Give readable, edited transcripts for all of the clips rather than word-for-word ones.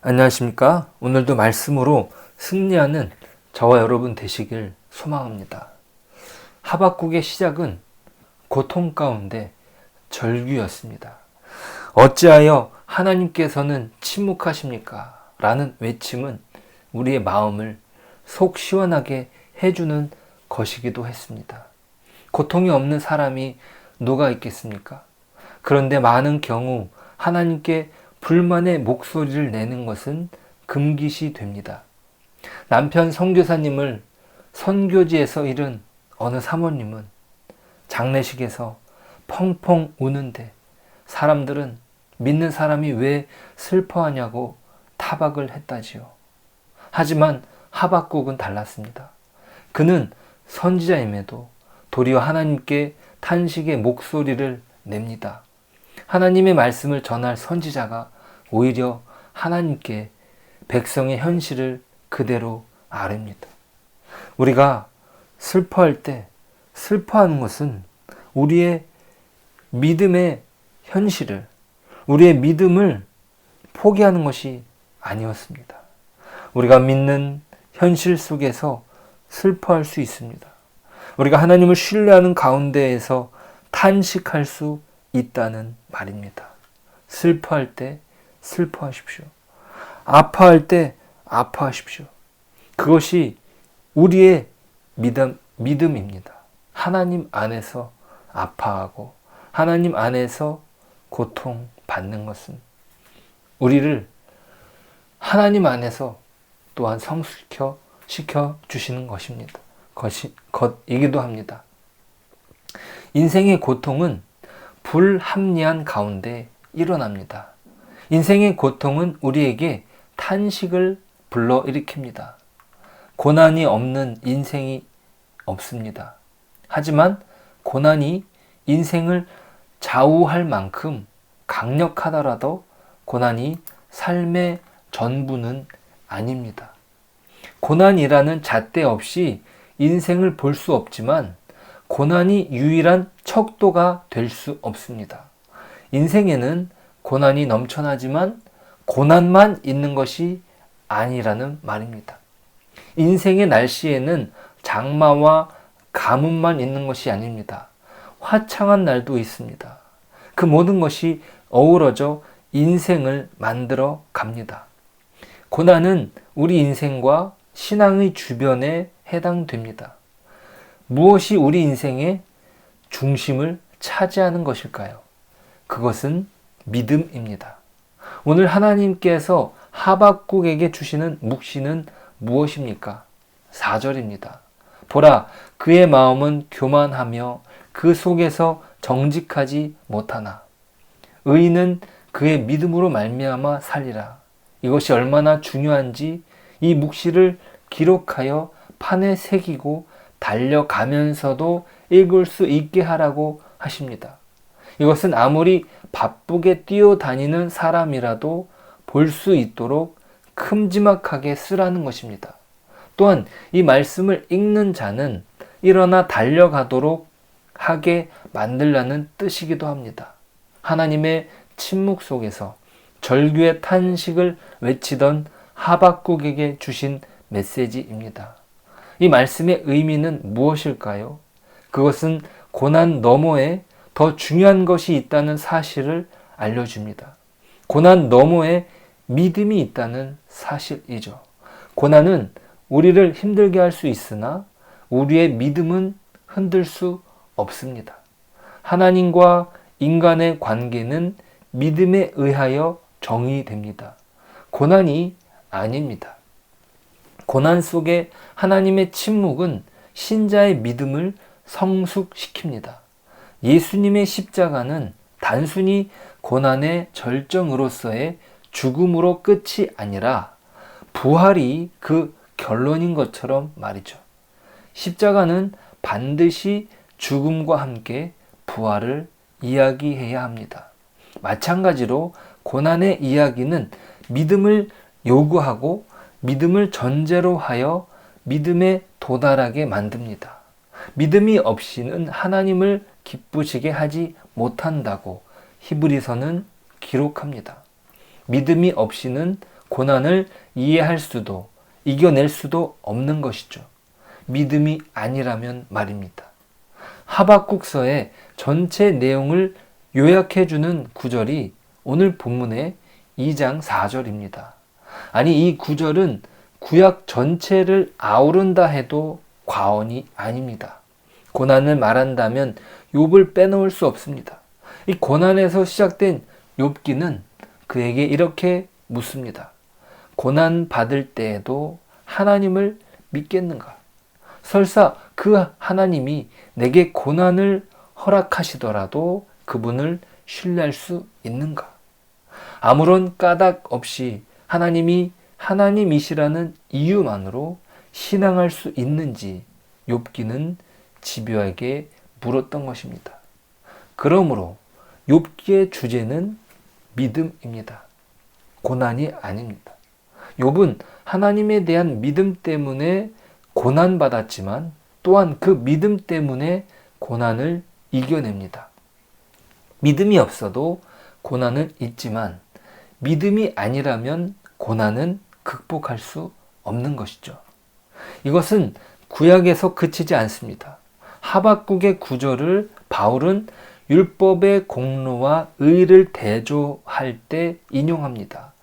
안녕하십니까? 오늘도 말씀으로 승리하는 저와 여러분 되시길 소망합니다. 하박국의 시작은 고통 가운데 절규였습니다. 어찌하여 하나님께서는 침묵하십니까? 라는 외침은 우리의 마음을 속 시원하게 해주는 것이기도 했습니다. 고통이 없는 사람이 누가 있겠습니까? 그런데 많은 경우 하나님께 불만의 목소리를 내는 것은 금기시 됩니다. 남편 선교사님을 선교지에서 잃은 어느 사모님은 장례식에서 펑펑 우는데 사람들은 믿는 사람이 왜 슬퍼하냐고 타박을 했다지요. 하지만 하박국은 달랐습니다. 그는 선지자임에도 도리어 하나님께 탄식의 목소리를 냅니다. 하나님의 말씀을 전할 선지자가 오히려 하나님께 백성의 현실을 그대로 아릅니다. 우리가 슬퍼할 때 슬퍼하는 것은 우리의 믿음의 현실을, 우리의 믿음을 포기하는 것이 아니었습니다. 우리가 믿는 현실 속에서 슬퍼할 수 있습니다. 우리가 하나님을 신뢰하는 가운데에서 탄식할 수 있다는 말입니다. 슬퍼할 때 슬퍼하십시오. 아파할 때 아파하십시오. 그것이 우리의 믿음입니다. 하나님 안에서 아파하고 하나님 안에서 고통받는 것은 우리를 하나님 안에서 또한 성숙시켜 주시는 것이기도 합니다. 인생의 고통은 불합리한 가운데 일어납니다. 인생의 고통은 우리에게 탄식을 불러일으킵니다. 고난이 없는 인생이 없습니다. 하지만 고난이 인생을 좌우할 만큼 강력하더라도 고난이 삶의 전부는 아닙니다. 고난이라는 잣대 없이 인생을 볼 수 없지만 고난이 유일한 척도가 될 수 없습니다. 인생에는 고난이 넘쳐나지만 고난만 있는 것이 아니라는 말입니다. 인생의 날씨에는 장마와 가뭄만 있는 것이 아닙니다. 화창한 날도 있습니다. 그 모든 것이 어우러져 인생을 만들어 갑니다. 고난은 우리 인생과 신앙의 주변에 해당됩니다. 무엇이 우리 인생의 중심을 차지하는 것일까요? 그것은 믿음입니다. 오늘 하나님께서 하박국에게 주시는 묵시는 무엇입니까? 4절입니다. 보라, 그의 마음은 교만하며 그 속에서 정직하지 못하나 의인은 그의 믿음으로 말미암아 살리라. 이것이 얼마나 중요한지 이 묵시를 기록하여 판에 새기고 달려가면서도 읽을 수 있게 하라고 하십니다. 이것은 아무리 바쁘게 뛰어다니는 사람이라도 볼 수 있도록 큼지막하게 쓰라는 것입니다. 또한 이 말씀을 읽는 자는 일어나 달려가도록 하게 만들라는 뜻이기도 합니다. 하나님의 침묵 속에서 절규의 탄식을 외치던 하박국에게 주신 메시지입니다. 이 말씀의 의미는 무엇일까요? 그것은 고난 너머에 더 중요한 것이 있다는 사실을 알려줍니다. 고난 너머에 믿음이 있다는 사실이죠. 고난은 우리를 힘들게 할 수 있으나 우리의 믿음은 흔들 수 없습니다. 하나님과 인간의 관계는 믿음에 의하여 정의됩니다. 고난이 아닙니다. 고난 속에 하나님의 침묵은 신자의 믿음을 성숙시킵니다. 예수님의 십자가는 단순히 고난의 절정으로서의 죽음으로 끝이 아니라 부활이 그 결론인 것처럼 말이죠. 십자가는 반드시 죽음과 함께 부활을 이야기해야 합니다. 마찬가지로 고난의 이야기는 믿음을 요구하고 믿음을 전제로 하여 믿음에 도달하게 만듭니다. 믿음이 없이는 하나님을 기쁘시게 하지 못한다고 히브리서는 기록합니다. 믿음이 없이는 고난을 이해할 수도 이겨낼 수도 없는 것이죠. 믿음이 아니라면 말입니다. 하박국서의 전체 내용을 요약해주는 구절이 오늘 본문의 2장 4절입니다. 아니, 이 구절은 구약 전체를 아우른다 해도 과언이 아닙니다. 고난을 말한다면 욥을 빼놓을 수 없습니다. 이 고난에서 시작된 욥기는 그에게 이렇게 묻습니다. 고난 받을 때에도 하나님을 믿겠는가? 설사 그 하나님이 내게 고난을 허락하시더라도 그분을 신뢰할 수 있는가? 아무런 까닭 없이 하나님이 하나님이시라는 이유만으로 신앙할 수 있는지 욥기는 지벼에게 물었던 것입니다. 그러므로 욥기의 주제는 믿음입니다. 고난이 아닙니다. 욥은 하나님에 대한 믿음 때문에 고난받았지만 또한 그 믿음 때문에 고난을 이겨냅니다. 믿음이 없어도 고난은 있지만 믿음이 아니라면 고난은 극복할 수 없는 것이죠. 이것은 구약에서 그치지 않습니다. 하박국의 구절을 바울은 율법의 공로와 의를 대조할 때 인용합니다.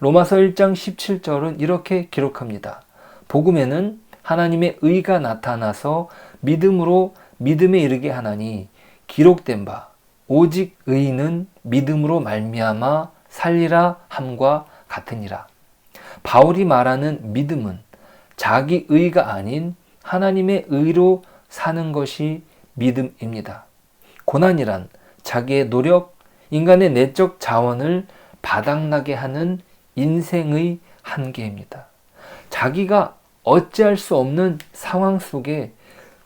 로마서 1장 17절은 이렇게 기록합니다. 복음에는 하나님의 의가 나타나서 믿음으로 믿음에 이르게 하나니 기록된 바 오직 의인은 믿음으로 말미암아 살리라 함과 같으니라. 바울이 말하는 믿음은 자기 의가 아닌 하나님의 의로 사는 것이 믿음입니다. 고난이란 자기의 노력, 인간의 내적 자원을 바닥나게 하는 인생의 한계입니다. 자기가 어찌할 수 없는 상황 속에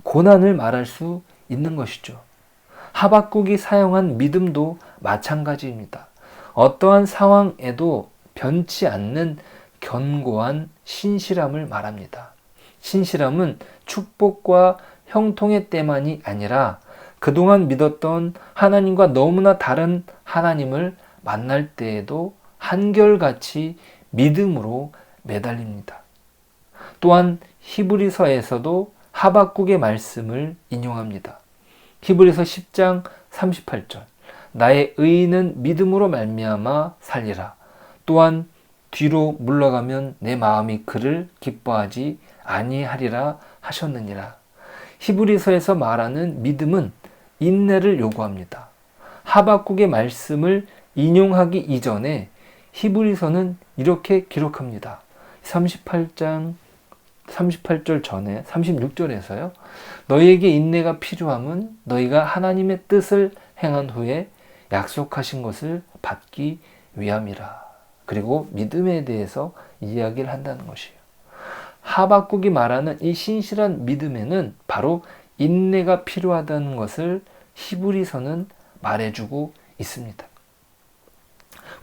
고난을 말할 수 있는 것이죠. 하박국이 사용한 믿음도 마찬가지입니다. 어떠한 상황에도 변치 않는 견고한 신실함을 말합니다. 신실함은 축복과 형통의 때만이 아니라 그동안 믿었던 하나님과 너무나 다른 하나님을 만날 때에도 한결같이 믿음으로 매달립니다. 또한 히브리서에서도 하박국의 말씀을 인용합니다. 히브리서 10장 38절 나의 의인은 믿음으로 말미암아 살리라. 또한 뒤로 물러가면 내 마음이 그를 기뻐하지 아니하리라 하셨느니라. 히브리서에서 말하는 믿음은 인내를 요구합니다. 하박국의 말씀을 인용하기 이전에 히브리서는 이렇게 기록합니다. 38절 전에 36절에서요. 너희에게 인내가 필요함은 너희가 하나님의 뜻을 행한 후에 약속하신 것을 받기 위함이라. 그리고 믿음에 대해서 이야기를 한다는 것이에요. 하박국이 말하는 이 신실한 믿음에는 바로 인내가 필요하다는 것을 히브리서는 말해주고 있습니다.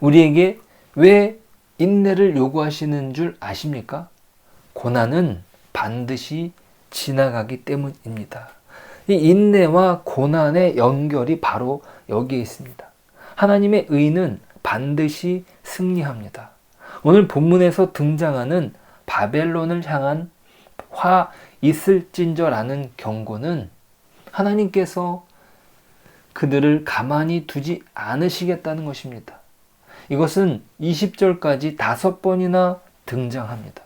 우리에게 왜 인내를 요구하시는 줄 아십니까? 고난은 반드시 지나가기 때문입니다. 이 인내와 고난의 연결이 바로 여기에 있습니다. 하나님의 의는 반드시 승리합니다. 오늘 본문에서 등장하는 바벨론을 향한 화 있을진저라는 경고는 하나님께서 그들을 가만히 두지 않으시겠다는 것입니다. 이것은 20절까지 5번이나 등장합니다.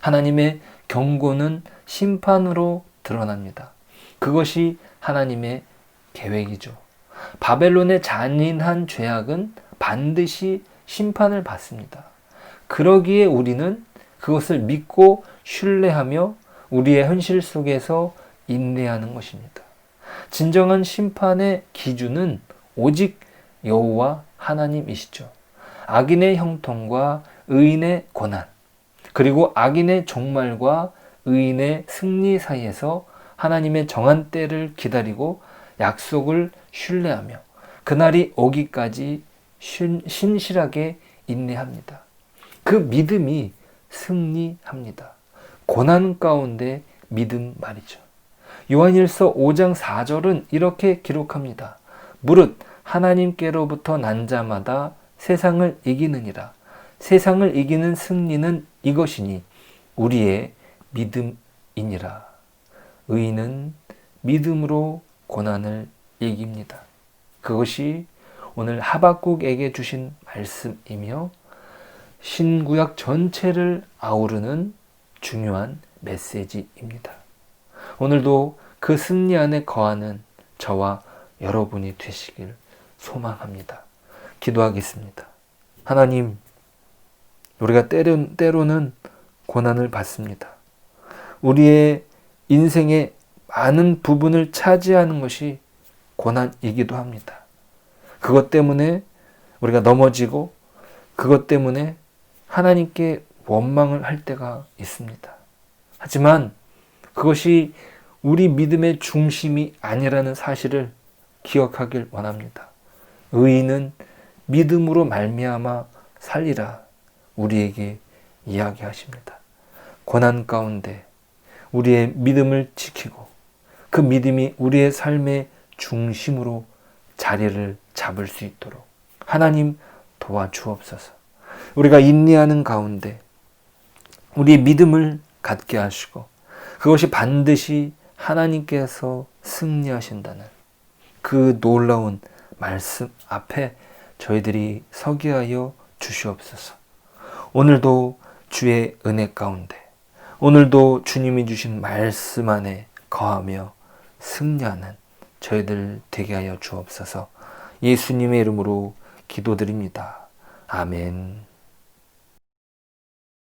하나님의 경고는 심판으로 드러납니다. 그것이 하나님의 계획이죠. 바벨론의 잔인한 죄악은 반드시 심판을 받습니다. 그러기에 우리는 그것을 믿고 신뢰하며 우리의 현실 속에서 인내하는 것입니다. 진정한 심판의 기준은 오직 여호와 하나님이시죠. 악인의 형통과 의인의 고난, 그리고 악인의 종말과 의인의 승리 사이에서 하나님의 정한 때를 기다리고 약속을 신뢰하며 그날이 오기까지 신실하게 인내합니다. 그 믿음이 승리합니다. 고난 가운데 믿음 말이죠. 요한일서 5장 4절은 이렇게 기록합니다. 무릇 하나님께로부터 난 자마다 세상을 이기느니라. 세상을 이기는 승리는 이것이니 우리의 믿음이니라. 의인은 믿음으로 고난을 이깁니다. 그것이 오늘 하박국에게 주신 말씀이며 신구약 전체를 아우르는 중요한 메시지입니다. 오늘도 그 승리 안에 거하는 저와 여러분이 되시길 소망합니다. 기도하겠습니다. 하나님, 우리가 때로는 고난을 받습니다. 우리의 인생의 많은 부분을 차지하는 것이 고난이기도 합니다. 그것 때문에 우리가 넘어지고 그것 때문에 하나님께 원망을 할 때가 있습니다. 하지만 그것이 우리 믿음의 중심이 아니라는 사실을 기억하길 원합니다. 의인은 믿음으로 말미암아 살리라 우리에게 이야기하십니다. 고난 가운데 우리의 믿음을 지키고 그 믿음이 우리의 삶의 중심으로 자리를 잡을 수 있도록 하나님 도와주옵소서. 우리가 인내하는 가운데 우리의 믿음을 갖게 하시고 그것이 반드시 하나님께서 승리하신다는 그 놀라운 말씀 앞에 저희들이 서게 하여 주시옵소서. 오늘도 주의 은혜 가운데 오늘도 주님이 주신 말씀 안에 거하며 승리하는 저희들 되게 하여 주옵소서. 예수님의 이름으로 기도드립니다. 아멘.